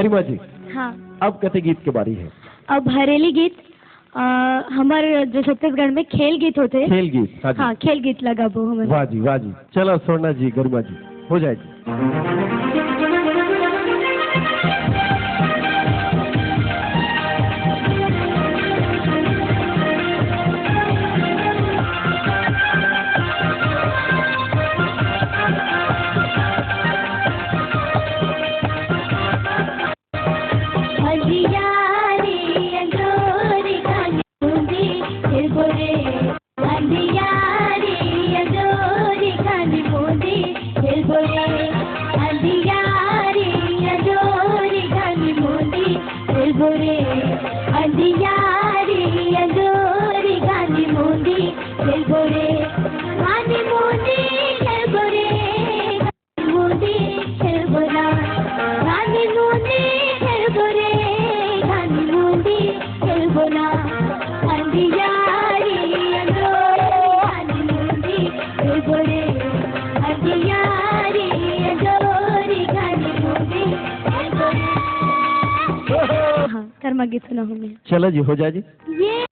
गरिमा जी, हाँ। अब कते गीत के बारी है। अब हरेली गीत हमारे जो छत्तीसगढ़ में खेल गीत होते हैं। खेल गीत, हाँ जी। हाँ, खेल गीत लगा वो हमारे। वाह जी वाह जी। चलो स्वर्णा जी, गरिमा जी, हो जाएगी। कर्मा गीत सुना हूँ मैं। चलो जी, हो जाए जी। ये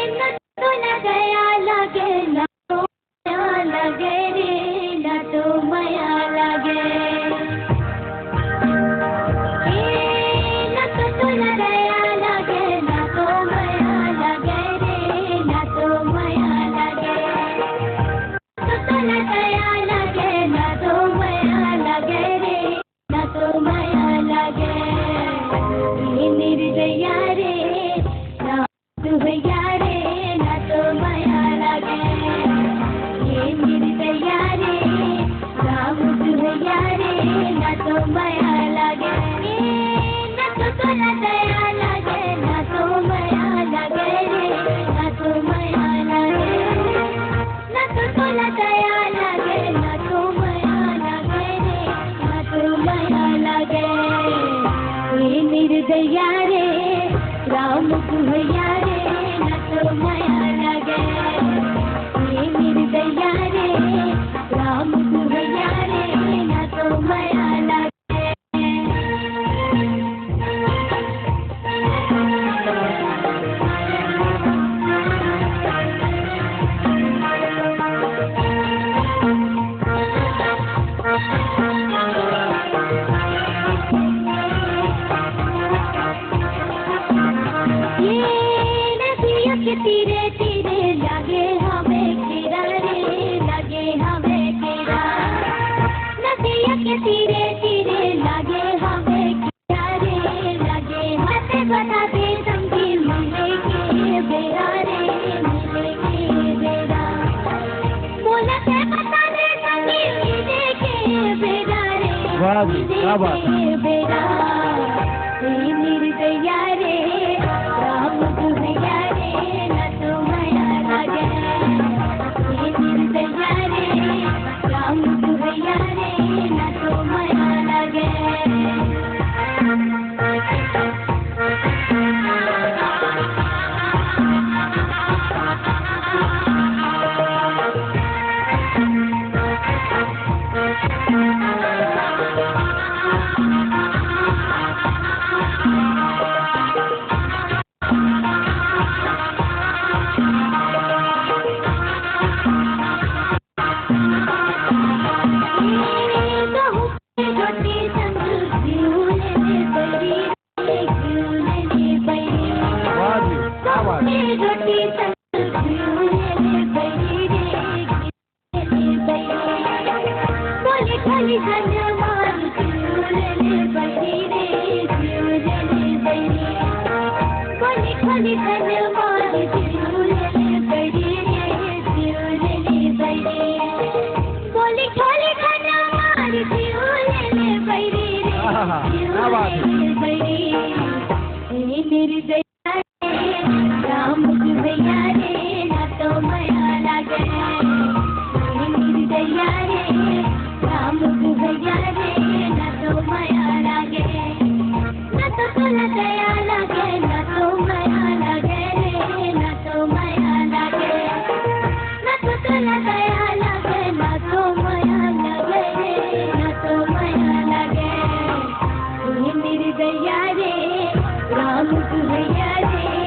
न तो लगाया लगे, न तो माया लगे रे, न तो माया लगे। न तो लगाया लगे, न तो माया लगे रे, न तो माया लगे। तो लगाया लगे, न तो माया लगे रे, न तो माया लगे। निर्दया रे राम दुहैया रे, न तो माया लगे। ये निर्दया रे राम दुहैया रे, न तो माया लगे। न तो तोला दया लगे, न तो माया लगे रे, न तो माया लगे। न तो तोला दया लगे, न तो माया लगे रे, न तो माया लगे। ये निर्दया रे राम दुहैया रे, न तो माया लगे। ये निर्दया रे राम दुहैया रे, न तो माया लगे। तीरे तीरे लगे हमें किरा रे, लगे हमें किरा। नदिया के तीरे तीरे लगे हमें किरा रे, लगे हमें बता दे समझी मिले के बेरा रे, मिले के बेरा। बोला के बता दे समझी मिले के बेरा रे, मिले के बेरा। निर्दया रे राम दुहैया रे, न तो माया लगे। निर्दया रे राम दुहैया रे, न तो माया लगे। राम दुहैया रे, न तो माया लगे। निर्दया रे राम दुहैया रे, न तो माया लगे। न तो तोला दया लगे, न तो माया लगे रे, न तो माया लगे। न तो तोला दया लगे, न तो माया लगे रे, न तो माया लगे। निर्दया राम तू है यारे